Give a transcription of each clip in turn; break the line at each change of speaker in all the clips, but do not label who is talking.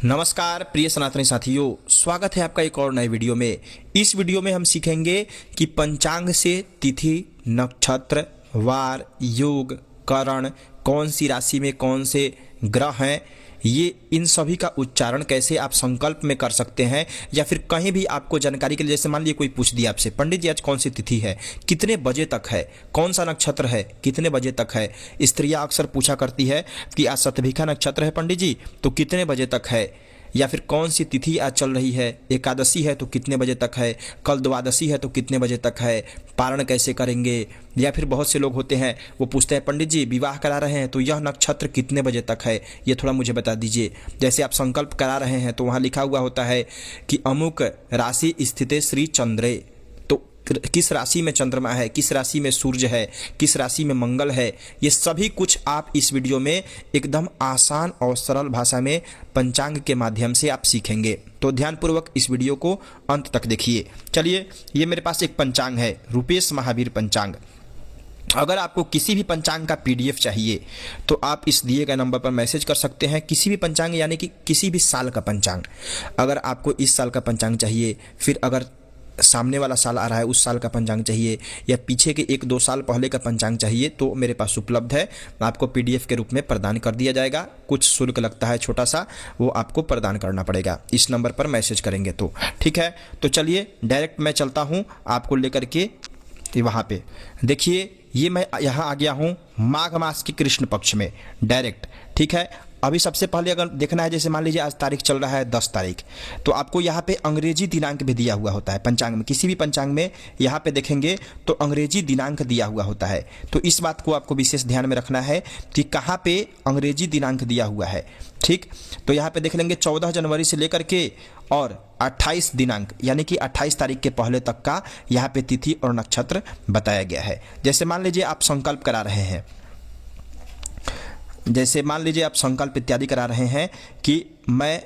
नमस्कार प्रिय सनातनी साथियों, स्वागत है आपका एक और नए वीडियो में। इस वीडियो में हम सीखेंगे कि पंचांग से तिथि, नक्षत्र, वार, योग, करण, कौन सी राशि में कौन से ग्रह हैं, ये इन सभी का उच्चारण कैसे आप संकल्प में कर सकते हैं, या फिर कहीं भी आपको जानकारी के लिए, जैसे मान लीजिए कोई पूछ दिया आपसे, पंडित जी आज कौन सी तिथि है, कितने बजे तक है, कौन सा नक्षत्र है, कितने बजे तक है। स्त्रियां अक्सर पूछा करती है कि आज शतभिखा नक्षत्र है पंडित जी, तो कितने बजे तक है, या फिर कौन सी तिथि आज चल रही है, एकादशी है तो कितने बजे तक है, कल द्वादशी है तो कितने बजे तक है, पारण कैसे करेंगे। या फिर बहुत से लोग होते हैं वो पूछते हैं पंडित जी विवाह करा रहे हैं तो यह नक्षत्र कितने बजे तक है, ये थोड़ा मुझे बता दीजिए। जैसे आप संकल्प करा रहे हैं तो वहाँ लिखा हुआ होता है कि अमुक राशि स्थिते श्री चंद्रे, तो किस राशि में चंद्रमा है, किस राशि में सूर्य है, किस राशि में मंगल है, ये सभी कुछ आप इस वीडियो में एकदम आसान और सरल भाषा में पंचांग के माध्यम से आप सीखेंगे। तो ध्यानपूर्वक इस वीडियो को अंत तक देखिए। चलिए, ये मेरे पास एक पंचांग है, रूपेश महावीर पंचांग। अगर आपको किसी भी पंचांग का पीडीएफ चाहिए तो आप इस दिए गए नंबर पर मैसेज कर सकते हैं। किसी भी पंचांग यानी कि किसी भी साल का पंचांग, अगर आपको इस साल का पंचांग चाहिए, फिर अगर सामने वाला साल आ रहा है उस साल का पंचांग चाहिए, या पीछे के 1-2 साल पहले का पंचांग चाहिए, तो मेरे पास उपलब्ध है। आपको पीडीएफ के रूप में प्रदान कर दिया जाएगा। कुछ शुल्क लगता है छोटा सा, वो आपको प्रदान करना पड़ेगा। इस नंबर पर मैसेज करेंगे तो ठीक है। तो चलिए डायरेक्ट मैं चलता हूँ आपको लेकर के वहाँ पे। देखिए, ये मैं यहाँ आ गया हूँ माघ मास की कृष्ण पक्ष में डायरेक्ट, ठीक है। अभी सबसे पहले अगर देखना है, जैसे मान लीजिए आज तारीख चल रहा है 10 तारीख, तो आपको यहाँ पे अंग्रेजी दिनांक भी दिया हुआ होता है पंचांग में। किसी भी पंचांग में यहाँ पे देखेंगे तो अंग्रेजी दिनांक दिया हुआ होता है। तो इस बात को आपको विशेष ध्यान में रखना है कि कहाँ पे अंग्रेजी दिनांक दिया हुआ है, ठीक। तो यहाँ पे देख लेंगे 14 जनवरी से लेकर के और 28 दिनांक यानी कि 28 तारीख के पहले तक का यहाँ पे तिथि और नक्षत्र बताया गया है। जैसे मान लीजिए आप संकल्प करा रहे हैं, जैसे मान लीजिए आप संकल्प इत्यादि करा रहे हैं कि मैं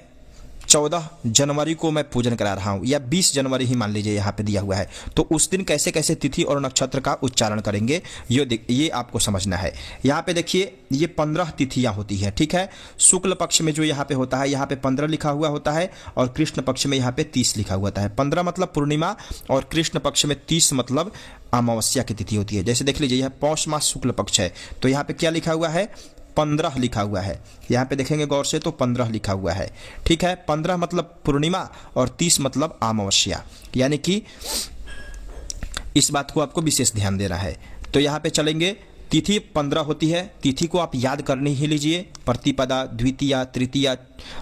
14 जनवरी को मैं पूजन करा रहा हूँ, या 20 जनवरी ही मान लीजिए यहाँ पे दिया हुआ है, तो उस दिन कैसे कैसे तिथि और नक्षत्र का उच्चारण करेंगे ये आपको समझना है। यहाँ पे देखिए, ये 15 तिथियाँ होती हैं, ठीक है। शुक्ल पक्ष में जो यहाँ पे होता है, यहाँ पे 15 लिखा हुआ होता है, और कृष्ण पक्ष में यहाँ पे 30 लिखा हुआ होता है। 15 मतलब पूर्णिमा और कृष्ण पक्ष में 30 मतलब अमावस्या की तिथि होती है। जैसे देख लीजिए, यह पौष मास शुक्ल पक्ष है, तो यहाँ पे क्या लिखा हुआ है, 15 लिखा हुआ है। यहाँ पे देखेंगे गौर से तो 15 लिखा हुआ है, ठीक है। 15 मतलब पूर्णिमा और 30 मतलब अमावस्या, यानी कि इस बात को आपको विशेष ध्यान देना है। तो यहाँ पे चलेंगे, तिथि 15 होती है। तिथि को आप याद करनी ही लीजिए, प्रतिपदा, द्वितीया, तृतीया।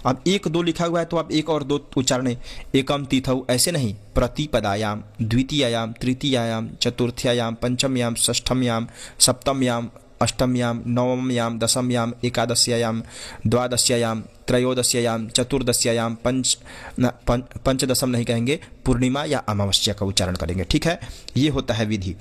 अब 1-2 लिखा हुआ है तो आप 1 और 2 उच्चारण, एकम तिथौ ऐसे नहीं, प्रतिपदायाम, द्वितीयायाम, तृतीयायाम, चतुर्थ्यायाम, पंचम्याम, षष्ठम्याम, सप्तम्याम, अष्टम्याम, नवम्याम, दशम्याम, एकादश्यायाम, द्वादश्यायाम, त्रयोदश्यायाम, चतुर्दश्यायाम, पंचदशम नहीं कहेंगे, पूर्णिमा या अमावस्या का उच्चारण करेंगे, ठीक है। ये होता है विधि।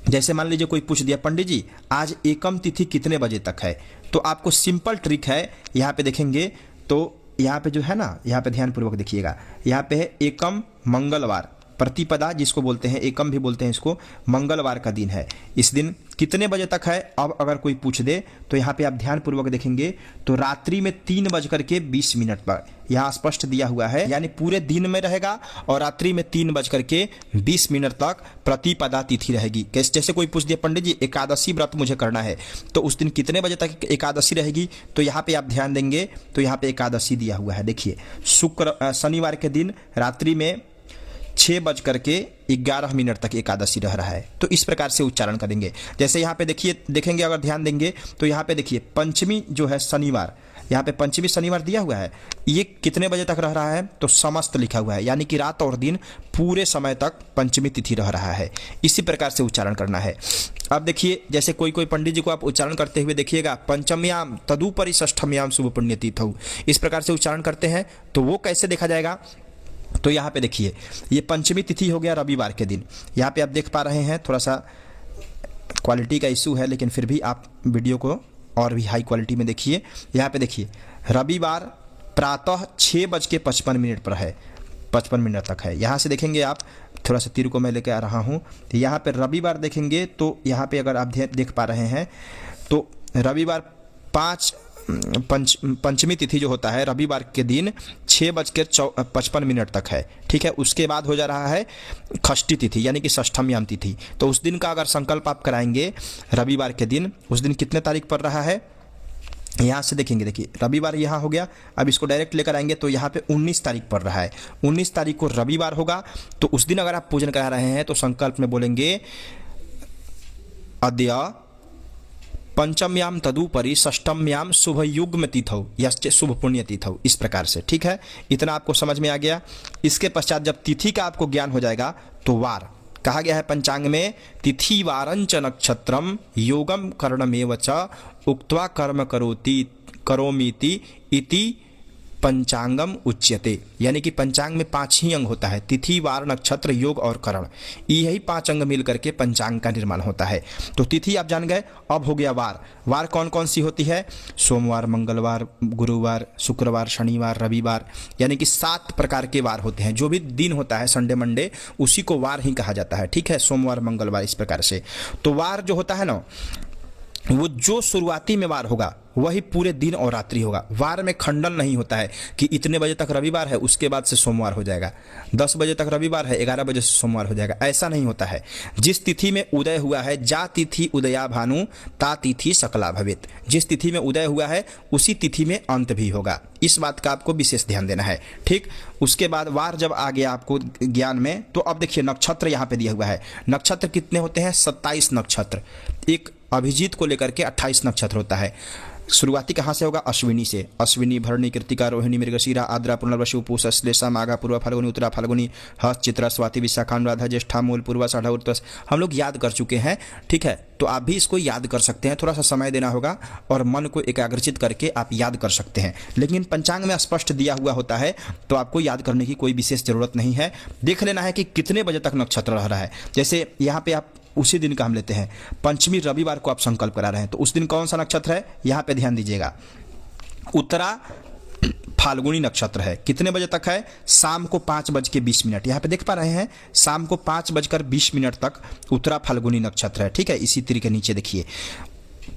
जैसे मान लीजिए कोई पूछ दिया पंडित जी आज एकम तिथि कितने बजे तक है, तो आपको सिंपल ट्रिक है। यहाँ पे देखेंगे तो यहाँ पे जो है ना, यहाँ पे ध्यानपूर्वक देखिएगा, यहाँ पे है एकम मंगलवार, प्रतिपदा जिसको बोलते हैं, एकम भी बोलते हैं इसको, मंगलवार का दिन है। इस दिन कितने बजे तक है, अब अगर कोई पूछ दे तो यहाँ पे आप ध्यानपूर्वक देखेंगे तो रात्रि में 3:20 पर यहाँ स्पष्ट दिया हुआ है, यानी पूरे दिन में रहेगा और रात्रि में 3:20 तक प्रतिपदा तिथि रहेगी। जैसे कोई पूछ दिया पंडित जी एकादशी व्रत मुझे करना है, तो उस दिन कितने बजे तक एकादशी रहेगी, तो यहाँ पे आप ध्यान देंगे तो यहाँ पे एकादशी दिया हुआ है। देखिए, शनिवार के दिन रात्रि में 6:11 तक एकादशी रह रहा है। तो इस प्रकार से उच्चारण करेंगे। जैसे यहाँ पे देखिए, देखेंगे अगर ध्यान देंगे तो यहाँ पे देखिए पंचमी जो है शनिवार, यहाँ पे पंचमी शनिवार दिया हुआ है, ये कितने बजे तक रह रहा है, तो समस्त लिखा हुआ है, यानी कि रात और दिन पूरे समय तक पंचमी तिथि रह रहा है। इसी प्रकार से उच्चारण करना है। अब देखिए, जैसे कोई पंडित जी को आप उच्चारण करते हुए देखिएगा, पंचम्याम तदुपरि षष्ठम्याम शुभ पुण्य तिथौ, इस प्रकार से उच्चारण करते हैं, तो वो कैसे देखा जाएगा। तो यहाँ पे देखिए, ये पंचमी तिथि हो गया रविवार के दिन। यहाँ पे आप देख पा रहे हैं, थोड़ा सा क्वालिटी का इशू है, लेकिन फिर भी आप वीडियो को और भी हाई क्वालिटी में देखिए। यहाँ पे देखिए, रविवार प्रातः 6:55 पर है, 55 तक है। यहाँ से देखेंगे आप, थोड़ा सा तीर को मैं लेके आ रहा हूँ, यहाँ पे रविवार देखेंगे तो यहाँ पे अगर आप देख पा रहे हैं तो रविवार 5 पंचमी तिथि जो होता है रविवार के दिन 6:55 तक है, ठीक है। उसके बाद हो जा रहा है षष्ठी तिथि यानी कि षष्ठम याम तिथि। तो उस दिन का अगर संकल्प आप कराएंगे रविवार के दिन, उस दिन कितने तारीख पड़ रहा है यहाँ से देखेंगे, देखिए रविवार यहाँ हो गया, अब इसको डायरेक्ट लेकर आएंगे तो यहाँ पे 19 तारीख पड़ रहा है, 19 तारीख को रविवार होगा। तो उस दिन अगर आप पूजन करा रहे हैं तो संकल्प में बोलेंगे अद्य पंचम्याम तदुपरि षष्ठम्याम शुभ युग्म तिथौ यश्च शुभ पुण्य तिथौ, इस प्रकार से, ठीक है। इतना आपको समझ में आ गया। इसके पश्चात जब तिथि का आपको ज्ञान हो जाएगा तो वार कहा गया है पंचांग में, तिथि वारंच नक्षत्रम योगम करणमेव च उक्त्वा कर्म करोमीति इति पंचांगम उच्यते। यानी कि पंचांग में 5 ही अंग होता है, तिथि वार नक्षत्र योग और करण, यही 5 अंग मिल करके पंचांग का निर्माण होता है। तो तिथि आप जान गए। अब हो गया वार। वार कौन कौन सी होती है? सोमवार, मंगलवार, गुरुवार, शुक्रवार, शनिवार, रविवार, यानी कि 7 प्रकार के वार होते हैं। जो भी दिन होता है संडे मंडे उसी को वार ही कहा जाता है, ठीक है। सोमवार, मंगलवार, इस प्रकार से। तो वार जो होता है ना, वो जो शुरुआती में वार होगा वही पूरे दिन और रात्रि होगा। वार में खंडन नहीं होता है कि इतने बजे तक रविवार है उसके बाद से सोमवार हो जाएगा, 10 बजे तक रविवार है 11 बजे से सोमवार हो जाएगा, ऐसा नहीं होता है। जिस तिथि में उदय हुआ है, जा तिथि उदया भानु ता तिथि सकला भवेत, जिस तिथि में उदय हुआ है उसी तिथि में अंत भी होगा। इस बात का आपको विशेष ध्यान देना है, ठीक। उसके बाद वार जब आ गया आपको ज्ञान में, तो अब देखिए नक्षत्र यहाँ पे दिया हुआ है। नक्षत्र कितने होते हैं? 27 नक्षत्र। एक अभिजीत को लेकर के 28 नक्षत्र होता है। शुरुआती कहाँ से होगा? अश्विनी से। अश्विनी, भरणी, कृतिका, रोहिणी, मृगशिरा, आद्रा, पुनर्वसु, पूष, श्लेषा, माघा, पूर्वा फाल्गुनी, उत्तरा फाल्गुनी, हस्त, चित्रा, स्वाति, विशाखा, अनुराधा, ज्येष्ठा, मूल, पूर्वा, आषाढ़, उत्तरस, हम लोग याद कर चुके हैं, ठीक है। तो आप भी इसको याद कर सकते हैं, थोड़ा सा समय देना होगा और मन को एकाग्रचित करके आप याद कर सकते हैं। लेकिन पंचांग में स्पष्ट दिया हुआ होता है तो आपको याद करने की कोई विशेष जरूरत नहीं है। देख लेना है कि कितने बजे तक नक्षत्र रह रहा है। जैसे यहाँ पे आप उसी दिन का हम लेते हैं, पंचमी रविवार को आप संकल्प करा रहे हैं तो उस दिन कौन सा नक्षत्र है? यहाँ पे ध्यान दीजिएगा, उत्तरा फाल्गुनी नक्षत्र है। कितने बजे तक है? शाम को 5:20। यहाँ पे देख पा रहे हैं, शाम को 5:20 तक उत्तरा फाल्गुनी नक्षत्र है, ठीक है। इसी तरीके नीचे देखिए,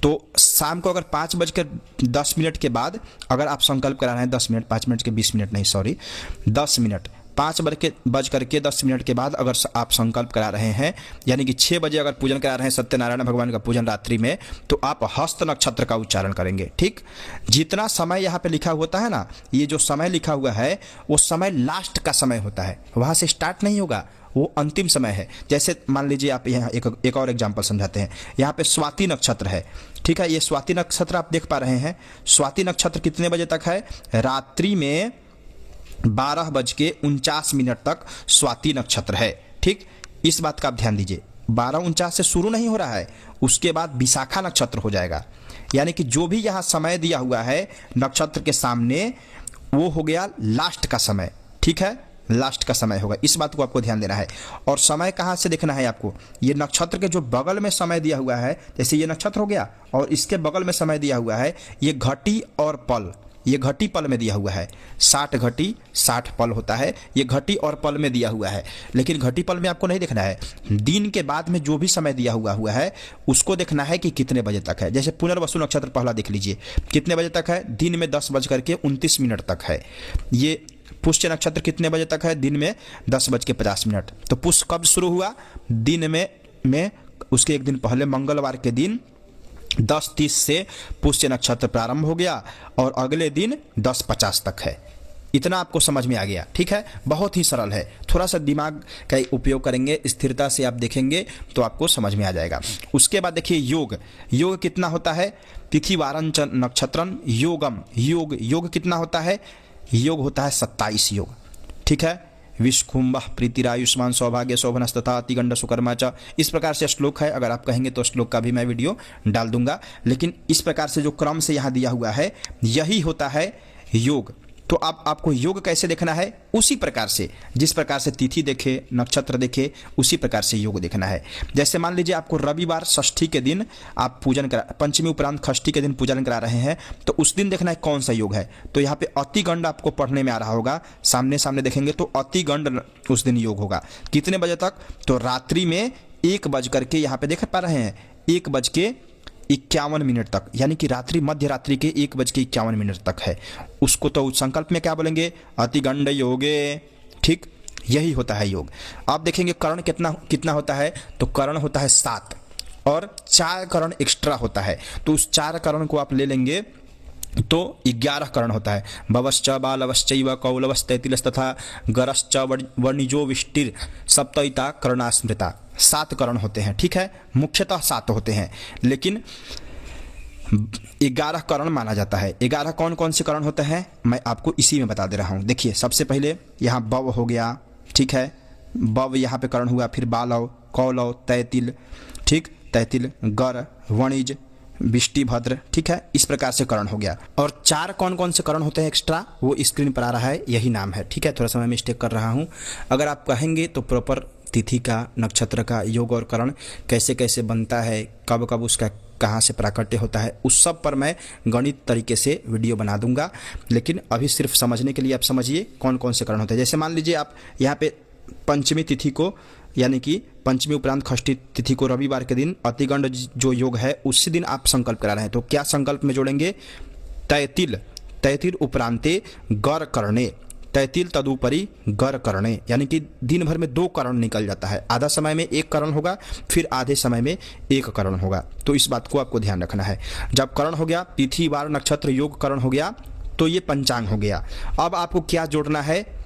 तो शाम को अगर 5:10 के बाद अगर आप संकल्प करा रहे हैं 10 मिनट, 5 मिनट के 20 मिनट नहीं, सॉरी 10 मिनट, 5:10 के बाद अगर आप संकल्प करा रहे हैं, यानी कि 6 बजे अगर पूजन करा रहे हैं सत्यनारायण भगवान का पूजन रात्रि में, तो आप हस्त नक्षत्र का उच्चारण करेंगे, ठीक। जितना समय यहाँ पे लिखा होता है ना, ये जो समय लिखा हुआ है वो समय लास्ट का समय होता है, वहाँ से स्टार्ट नहीं होगा, वो अंतिम समय है। जैसे मान लीजिए आप यहाँ एक और एग्जाम्पल समझाते हैं। यहाँ पे स्वाति नक्षत्र है, ठीक है। ये स्वाति नक्षत्र आप देख पा रहे हैं। स्वाति नक्षत्र कितने बजे तक है? रात्रि में 12:49 तक स्वाति नक्षत्र है, ठीक। इस बात का आप ध्यान दीजिए, 12:49 से शुरू नहीं हो रहा है, उसके बाद विशाखा नक्षत्र हो जाएगा। यानी कि जो भी यहाँ समय दिया हुआ है नक्षत्र के सामने, वो हो गया लास्ट का समय, ठीक है, लास्ट का समय होगा। इस बात को आपको ध्यान देना है। और समय कहाँ से देखना है आपको? ये नक्षत्र के जो बगल में समय दिया हुआ है, जैसे ये नक्षत्र हो गया और इसके बगल में समय दिया हुआ है, ये घटी और पल, ये घटी पल में दिया हुआ है। 60 घटी 60 पल होता है, ये घटी और पल में दिया हुआ है। लेकिन घटी पल में आपको नहीं देखना है, दिन के बाद में जो भी समय दिया हुआ है उसको देखना है कि कितने बजे तक है। जैसे पुनर्वसु नक्षत्र पहला देख लीजिए, कितने बजे तक है? दिन में 10:29 तक है। ये पुष्य नक्षत्र कितने बजे तक है? दिन में 10:50। तो पुष्य कब शुरू हुआ? दिन में उसके एक दिन पहले मंगलवार के दिन 10:30 से पुष्य नक्षत्र प्रारंभ हो गया और अगले दिन 10:50 तक है। इतना आपको समझ में आ गया, ठीक है। बहुत ही सरल है, थोड़ा सा दिमाग का उपयोग करेंगे, स्थिरता से आप देखेंगे तो आपको समझ में आ जाएगा। उसके बाद देखिए योग। योग कितना होता है? तिथि वारंच नक्षत्रम योगम। योग कितना होता है? योग होता है 27 योग, ठीक है। विष्कुंभ प्रीतिरायुष्मान सौभाग्य शोभनस्तथा अतिगंड सुकर्मा च, इस प्रकार से श्लोक है। अगर आप कहेंगे तो श्लोक का भी मैं वीडियो डाल दूंगा, लेकिन इस प्रकार से जो क्रम से यहाँ दिया हुआ है यही होता है योग। तो आपको योग कैसे देखना है? उसी प्रकार से, जिस प्रकार से तिथि देखे, नक्षत्र देखे, उसी प्रकार से योग देखना है। जैसे मान लीजिए आपको रविवार षष्ठी के दिन आप पूजन करा, पंचमी उपरांत षष्ठी के दिन पूजन करा रहे हैं, तो उस दिन देखना है कौन सा योग है। तो यहाँ पे अतिगंड आपको पढ़ने में आ रहा होगा, सामने देखेंगे तो अतिगंड उस दिन योग होगा। कितने बजे तक? तो रात्रि में 1 बज करके, यहाँ पे देख पा रहे हैं 1 51 तक, यानी कि रात्रि मध्य रात्रि के 1:51 तक है, उसको तो संकल्प में क्या बोलेंगे, अतिगंड योगे। ठीक, यही होता है योग। आप देखेंगे करण कितना होता है, तो करण होता है 7 और 4 करण एक्स्ट्रा होता है, तो उस 4 करण को आप ले लेंगे तो 11 करण होता है। भवश्च बालवश्चैव कौलवस्तैतिलस् तथा गरश्च वर्णिजो विष्टिर सप्तयिता करणास्मृता। 7 करण होते हैं। ठीक है, मुख्यतः 7 होते हैं, लेकिन 11 करण माना जाता है। 11 कौन कौन से करण होते हैं मैं आपको इसी में बता दे रहा हूँ। देखिए, सबसे पहले यहाँ बव हो गया, ठीक है, बव यहाँ पे करण हुआ, फिर बालव, कौलव, तैतिल, ठीक, तैतिल, गर, वणिज, विष्टिभद्र। ठीक है, इस प्रकार से करण हो गया। और 4 कौन कौन से करण होते हैं एक्स्ट्रा, वो स्क्रीन पर आ रहा है, यही नाम है। ठीक है, थोड़ा सा मैं मिस्टेक कर रहा हूँ। अगर आप कहेंगे तो प्रॉपर तिथि का, नक्षत्र का योग और करण कैसे कैसे बनता है, कब कब उसका कहाँ से प्राकट्य होता है, उस सब पर मैं गणित तरीके से वीडियो बना दूंगा। लेकिन अभी सिर्फ समझने के लिए आप समझिए कौन कौन से करण होते हैं। जैसे मान लीजिए आप यहाँ पे पंचमी तिथि को, यानी कि पंचमी उपरांत षष्ठी तिथि को रविवार के दिन अतिगंड जो योग है उसी दिन आप संकल्प करा रहे हैं, तो क्या संकल्प में जोड़ेंगे, तैतिल, तैतिल उपरांते गर करणे, तैतिल तदुपरि गर करणे, यानी कि दिन भर में 2 करण निकल जाता है। आधा समय में 1 करण होगा, फिर आधे समय में 1 करण होगा। तो इस बात को आपको ध्यान रखना है। जब करण हो गया, तिथि वार नक्षत्र योग करण हो गया, तो ये पंचांग हो गया। अब आपको क्या जोड़ना है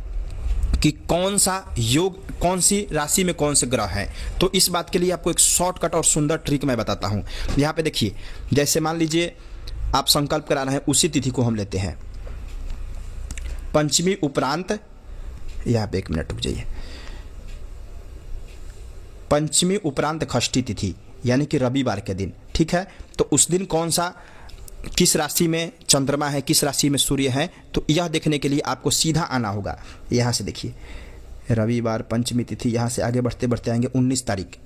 कि कौन सा योग, कौन सी राशि में कौन से ग्रह हैं। तो इस बात के लिए आपको एक शॉर्टकट और सुंदर ट्रिक मैं बताता हूँ। यहाँ पे देखिए, जैसे मान लीजिए आप संकल्प करा रहे हैं, उसी तिथि को हम लेते हैं पंचमी उपरांत, यहाँ पे 1 मिनट रुक जाइए, पंचमी उपरांत षष्ठी तिथि यानी कि रविवार के दिन। ठीक है, तो उस दिन कौन सा, किस राशि में चंद्रमा है, किस राशि में सूर्य है, तो यह देखने के लिए आपको सीधा आना होगा। यहाँ से देखिए, रविवार पंचमी तिथि, यहाँ से आगे बढ़ते बढ़ते आएंगे 19 तारीख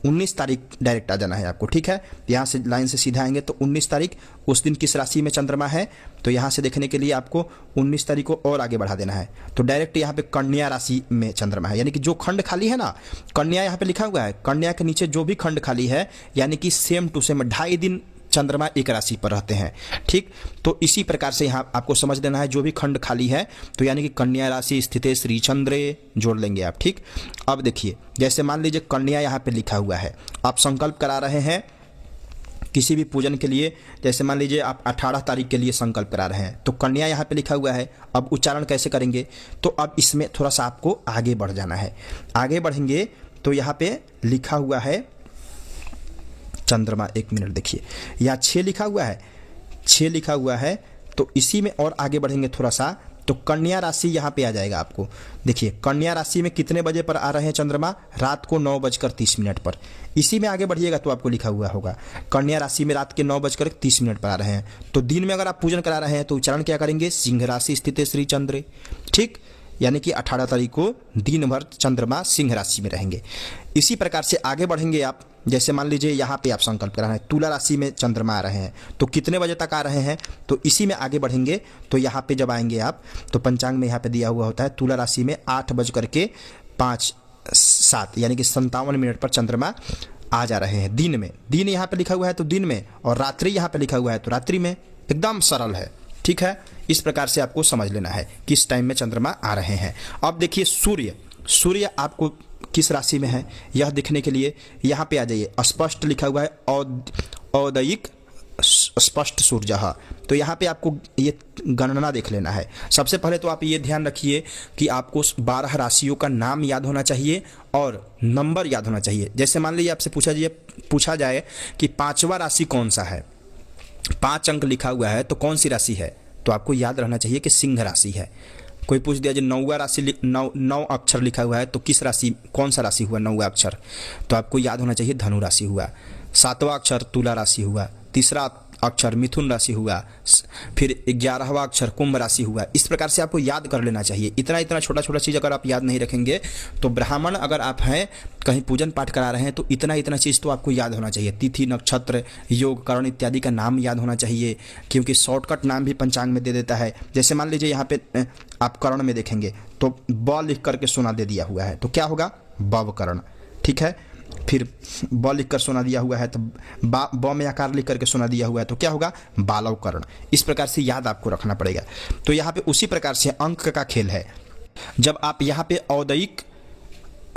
डायरेक्ट आ जाना है आपको। ठीक है, यहाँ से लाइन से सीधा आएंगे तो 19 तारीख, उस दिन किस राशि में चंद्रमा है, तो यहाँ से देखने के लिए आपको 19 तारीख को और आगे बढ़ा देना है, तो डायरेक्ट यहाँ पे कन्या राशि में चंद्रमा है, यानी कि जो खंड खाली है ना, कन्या यहाँ पे लिखा हुआ है, कन्या के नीचे जो भी खंड खाली है, यानी कि सेम टू सेम 2.5 दिन चंद्रमा एक राशि पर रहते हैं। ठीक, तो इसी प्रकार से यहाँ आपको समझ लेना है, जो भी खंड खाली है, तो यानी कि कन्या राशि स्थिते श्री चंद्रे जोड़ लेंगे आप। ठीक, अब देखिए, जैसे मान लीजिए कन्या यहाँ पे लिखा हुआ है, आप संकल्प करा रहे हैं किसी भी पूजन के लिए, जैसे मान लीजिए आप 18 तारीख के लिए संकल्प करा रहे हैं, तो कन्या यहाँ पे लिखा हुआ है। अब उच्चारण कैसे करेंगे, तो अब इसमें थोड़ा सा आपको आगे बढ़ जाना है। आगे बढ़ेंगे तो यहाँ पे लिखा हुआ है चंद्रमा, 1 मिनट देखिए, यहाँ 6 लिखा हुआ है, 6 लिखा हुआ है, तो इसी में और आगे बढ़ेंगे थोड़ा सा, तो कन्या राशि यहाँ पे आ जाएगा आपको। देखिए, कन्या राशि में कितने बजे पर आ रहे हैं चंद्रमा, रात को 9:30 पर। इसी में आगे बढ़िएगा तो आपको लिखा हुआ होगा कन्या राशि में रात के 9:30 पर आ रहे हैं। तो दिन में अगर आप पूजन करा रहे हैं तो उच्चारण क्या करेंगे, सिंह राशि स्थित श्री चंद्रे। ठीक, यानी कि 18 तारीख को दिन भर चंद्रमा सिंह राशि में रहेंगे। इसी प्रकार से आगे बढ़ेंगे आप, जैसे मान लीजिए यहाँ पे आप संकल्प करा रहे हैं तुला राशि में चंद्रमा आ रहे हैं, तो कितने बजे तक आ रहे हैं, तो इसी में आगे बढ़ेंगे। तो यहाँ पे जब आएंगे आप, तो पंचांग में यहाँ पे दिया हुआ होता है तुला राशि में 8:05 यानी कि 57 पर चंद्रमा आ जा रहे हैं दिन में। दिन यहाँ पे लिखा हुआ है तो दिन में, और रात्रि यहाँ पे लिखा हुआ है तो रात्रि में। एकदम सरल है। ठीक है, इस प्रकार से आपको समझ लेना है किस टाइम में चंद्रमा आ रहे हैं। अब देखिए सूर्य आपको किस राशि में है, यह देखने के लिए यहाँ पे आ जाइए, स्पष्ट लिखा हुआ है औदयिक स्पष्ट सूर्य। तो यहाँ पे आपको ये गणना देख लेना है। सबसे पहले तो आप ये ध्यान रखिए कि आपको 12 राशियों का नाम याद होना चाहिए और नंबर याद होना चाहिए। जैसे मान लीजिए आपसे पूछा जाए कि 5वां राशि कौन सा है, 5 अंक लिखा हुआ है तो कौन सी राशि है, तो आपको याद रहना चाहिए कि सिंह राशि है। कोई पूछ दिया जो 9वां राशि 9 अक्षर लिखा हुआ है तो किस राशि, कौन सा राशि हुआ 9वां अक्षर, तो आपको याद होना चाहिए धनु राशि हुआ। 7वां अक्षर तुला राशि हुआ, 3रा अक्षर मिथुन राशि हुआ, फिर 11वां अक्षर कुंभ राशि हुआ। इस प्रकार से आपको याद कर लेना चाहिए। इतना छोटा चीज़ अगर आप याद नहीं रखेंगे तो ब्राह्मण अगर आप हैं, कहीं पूजन पाठ करा रहे हैं, तो इतना चीज़ तो आपको याद होना चाहिए। तिथि नक्षत्र योग करण इत्यादि का नाम याद होना चाहिए, क्योंकि शॉर्टकट नाम भी पंचांग में दे देता है। जैसे मान लीजिए यहाँ पे आप करण में देखेंगे तो ब लिख करके सोना दे दिया हुआ है, तो क्या होगा बव करण। ठीक है, फिर ब लिख कर सोना दिया हुआ है तो ब में आकार लिख करके सोना दिया हुआ है तो क्या होगा, बालव कर्ण। इस प्रकार से याद आपको रखना पड़ेगा। तो यहाँ पे उसी प्रकार से अंक का खेल है। जब आप यहाँ पे औदयिक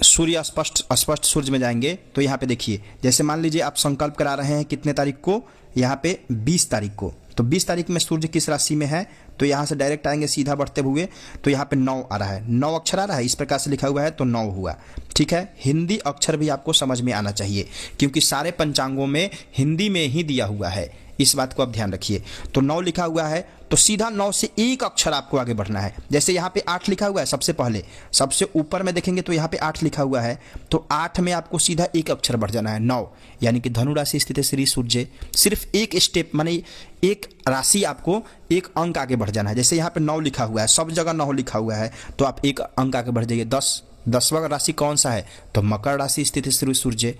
सूर्य स्पष्ट सूर्य में जाएंगे तो यहाँ पे देखिए, जैसे मान लीजिए आप संकल्प करा रहे हैं कितने तारीख को, यहाँ पे 20 तारीख को, तो 20 तारीख में सूर्य किस राशि में है, तो यहाँ से डायरेक्ट आएंगे सीधा बढ़ते हुए तो यहाँ पे 9 आ रहा है, 9 अक्षर आ रहा है, इस प्रकार से लिखा हुआ है तो 9 हुआ। ठीक है, हिंदी अक्षर भी आपको समझ में आना चाहिए क्योंकि सारे पंचांगों में हिंदी में ही दिया हुआ है, इस बात को आप ध्यान रखिए। तो 9 लिखा हुआ है तो सीधा 9 से एक अक्षर आपको आगे बढ़ना है। जैसे यहाँ पे 8 लिखा हुआ है, सबसे पहले सबसे ऊपर में देखेंगे तो यहाँ पे 8 लिखा हुआ है, तो 8 में आपको सीधा एक अक्षर बढ़ जाना है, 9, यानी कि धनु राशि स्थित श्री सूर्य। सिर्फ एक स्टेप माने एक राशि आपको एक अंक आगे बढ़ जाना है। जैसे यहाँ पे 9 लिखा हुआ है, सब जगह 9 लिखा हुआ है, तो आप एक अंक आगे बढ़ जाइए। 10वां राशि कौन सा है, तो मकर राशि स्थित श्री सूर्य।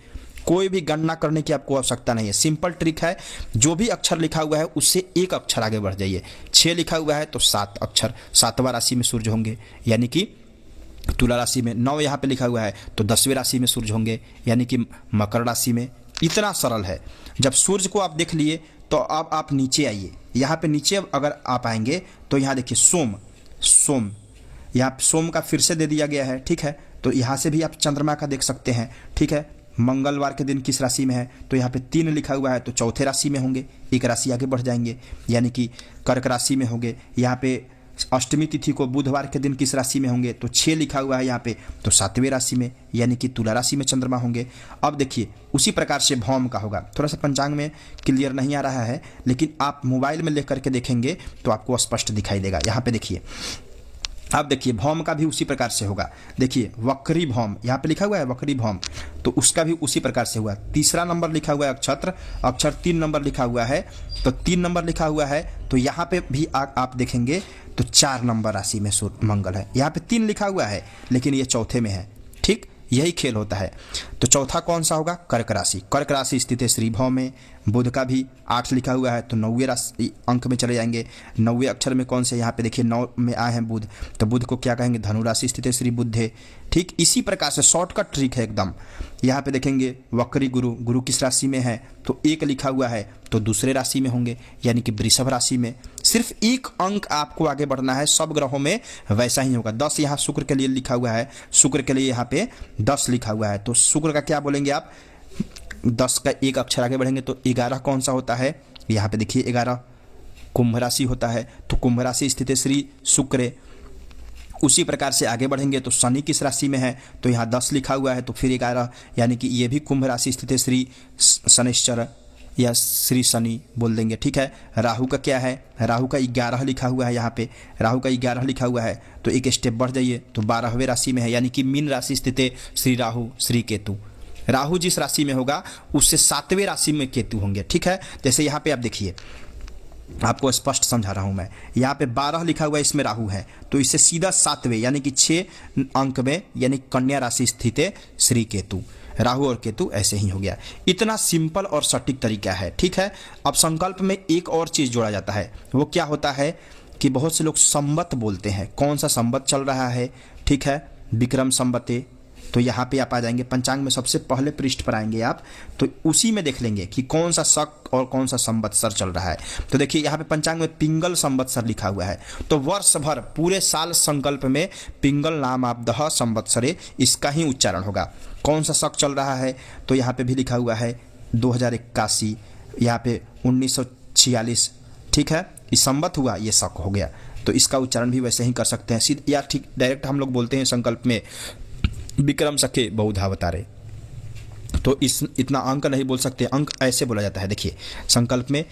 कोई भी गणना करने की आपको आवश्यकता नहीं है, सिंपल ट्रिक है, जो भी अक्षर लिखा हुआ है उससे एक अक्षर आगे बढ़ जाइए। 6 लिखा हुआ है तो 7 अक्षर 7वां राशि में सूर्य होंगे, यानी कि तुला राशि में। 9 यहाँ पे लिखा हुआ है तो 10वें राशि में सूर्य होंगे, यानी कि मकर राशि में। इतना सरल है। जब सूर्य को आप देख लिए तो अब आप नीचे आइए, यहाँ पे नीचे अगर आप आएंगे तो यहाँ देखिए सोम, यहाँ सोम का फिर से दे दिया गया है। ठीक है, तो यहाँ से भी आप चंद्रमा का देख सकते हैं। ठीक है, मंगलवार के दिन किस राशि में है, तो यहाँ पे 3 लिखा हुआ है तो चौथे राशि में होंगे, एक राशि आगे बढ़ जाएंगे, यानी कि कर्क राशि में होंगे। यहाँ पे अष्टमी तिथि को बुधवार के दिन किस राशि में होंगे, तो 6 लिखा हुआ है यहाँ पे तो 7वें राशि में, यानी कि तुला राशि में चंद्रमा होंगे। अब देखिए उसी प्रकार से भौम का होगा, थोड़ा सा पंचांग में क्लियर नहीं आ रहा है, लेकिन आप मोबाइल में लेकर के देखेंगे तो आपको स्पष्ट दिखाई देगा। यहाँ पे देखिए, अब देखिए भौम का भी उसी प्रकार से होगा। देखिए वक्री भौम यहाँ पे लिखा हुआ है, वक्री भौम, तो उसका भी उसी प्रकार से हुआ। 3रा नंबर लिखा हुआ है अक्षर 3 नंबर लिखा हुआ है, तो 3 नंबर लिखा हुआ है तो यहाँ पे भी आप देखेंगे तो 4 नंबर राशि में मंगल है। यहाँ पे 3 लिखा हुआ है लेकिन ये चौथे में है। ठीक, यही खेल होता है। तो चौथा कौन सा होगा, कर्क राशि स्थित है श्री भौ में। बुध का भी 8 लिखा हुआ है तो 9वें राशि अंक में चले जाएंगे। 9वें अक्षर में कौन से, यहाँ पे देखिए 9 में आए हैं बुध, तो बुध को क्या कहेंगे, धनु राशि स्थित है श्री बुद्धे। ठीक, इसी प्रकार से शॉर्टकट ट्रिक है एकदम। यहाँ पे देखेंगे वक्री गुरु किस राशि में है, तो 1 लिखा हुआ है तो दूसरे राशि में होंगे, यानी कि वृषभ राशि में। सिर्फ एक अंक आपको आगे बढ़ना है, सब ग्रहों में वैसा ही होगा। 10 यहाँ शुक्र के लिए लिखा हुआ है, शुक्र के लिए यहाँ पे 10 लिखा हुआ है, तो शुक्र का क्या बोलेंगे आप, 10 का एक अक्षर आगे बढ़ेंगे तो 11 कौन सा होता है, यहाँ पे देखिए 11 कुंभ राशि होता है, तो कुंभ राशि स्थित है श्री शुक्र। उसी प्रकार से आगे बढ़ेंगे तो शनि किस राशि में है, तो यहाँ 10 लिखा हुआ है तो फिर 11, यानी कि ये भी कुंभ राशि स्थित है श्री शनिश्चर या श्री शनि बोल देंगे। ठीक है, राहु का क्या है, राहु का 11 लिखा हुआ है, यहाँ पे राहु का 11 लिखा हुआ है तो एक स्टेप बढ़ जाइए तो 12वें राशि में है, यानी कि मीन राशि स्थित है श्री राहु श्री केतु। राहु जिस राशि में होगा उससे 7वें राशि में केतु होंगे। ठीक है, जैसे यहाँ पे आप देखिए, आपको स्पष्ट समझा रहा हूं मैं, यहाँ पे 12 लिखा हुआ है, इसमें राहु है तो इससे सीधा 7वें यानी कि 6 अंक में, यानी कन्या राशि स्थित है श्री केतु। राहु और केतु ऐसे ही हो गया। इतना सिंपल और सटीक तरीका है। ठीक है, अब संकल्प में एक और चीज जोड़ा जाता है, वो क्या होता है कि बहुत से लोग संवत बोलते हैं। कौन सा संवत चल रहा है, ठीक है, विक्रम संवते, तो यहाँ पे आप आ जाएंगे पंचांग में सबसे पहले पृष्ठ पर आएंगे आप, तो उसी में देख लेंगे कि कौन सा शक और कौन सा संवत्सर चल रहा है। तो देखिए यहाँ पे पंचांग में पिंगल संवत्सर लिखा हुआ है, तो वर्ष भर पूरे साल संकल्प में पिंगल नाम आप दह संवत्सरे इसका ही उच्चारण होगा। कौन सा शक चल रहा है, तो यहाँ पे भी लिखा हुआ है 2081, यहाँ पे 1946। ठीक है, इस संवत हुआ, ये शक हो गया, तो इसका उच्चारण भी वैसे ही कर सकते हैं सीधे, या ठीक डायरेक्ट हम लोग बोलते हैं संकल्प में विक्रम सखे बहुधावतारे, तो इतना अंक नहीं बोल सकते, अंक ऐसे बोला जाता है। देखिए संकल्प में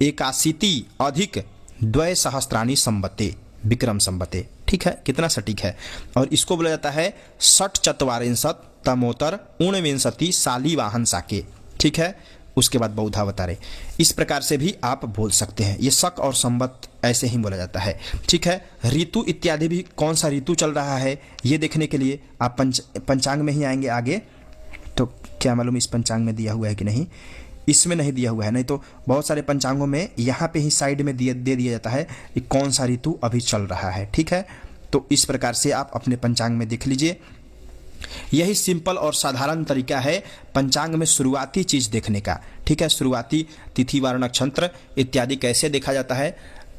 81 अधिक 2 सहस्त्राणी संवते विक्रम संवते। ठीक है, कितना सटीक है। और इसको बोला जाता है 64 तमोतर 49 साली वाहन साके। ठीक है, उसके बाद बहुधावतारे, इस प्रकार से भी आप बोल सकते हैं। ये शक और संवत ऐसे ही बोला जाता है। ठीक है, ऋतु इत्यादि भी कौन सा ऋतु चल रहा है ये देखने के लिए आप पंचांग में ही आएंगे आगे। तो क्या मालूम इस पंचांग में दिया हुआ है कि नहीं, इसमें नहीं दिया हुआ है, नहीं तो बहुत सारे पंचांगों में यहाँ पे ही साइड में दे दिया जाता है कि कौन सा ऋतु अभी चल रहा है। ठीक है, तो इस प्रकार से आप अपने पंचांग में देख लीजिए यही सिंपल और साधारण तरीका है पंचांग में शुरुआती चीज़ देखने का। ठीक है, शुरुआती तिथि वार नक्षत्र इत्यादि कैसे देखा जाता है,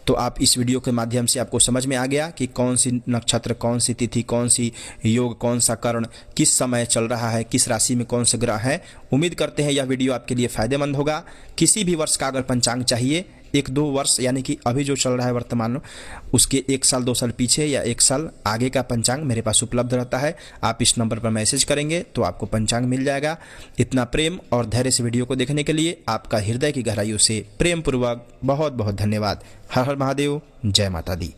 तो आप इस वीडियो के माध्यम से आपको समझ में आ गया कि कौन सी नक्षत्र, कौन सी तिथि, कौन सी योग, कौन सा करण किस समय चल रहा है, किस राशि में कौन से ग्रह हैं। उम्मीद करते हैं यह वीडियो आपके लिए फ़ायदेमंद होगा। किसी भी वर्ष का अगर पंचांग चाहिए, 1-2 वर्ष यानी कि अभी जो चल रहा है वर्तमान, उसके 1 साल 2 साल पीछे या 1 साल आगे का पंचांग मेरे पास उपलब्ध रहता है। आप इस नंबर पर मैसेज करेंगे तो आपको पंचांग मिल जाएगा। इतना प्रेम और धैर्य से वीडियो को देखने के लिए आपका हृदय की गहराइयों से प्रेम पूर्वक बहुत बहुत धन्यवाद। हर हर महादेव, जय माता दी।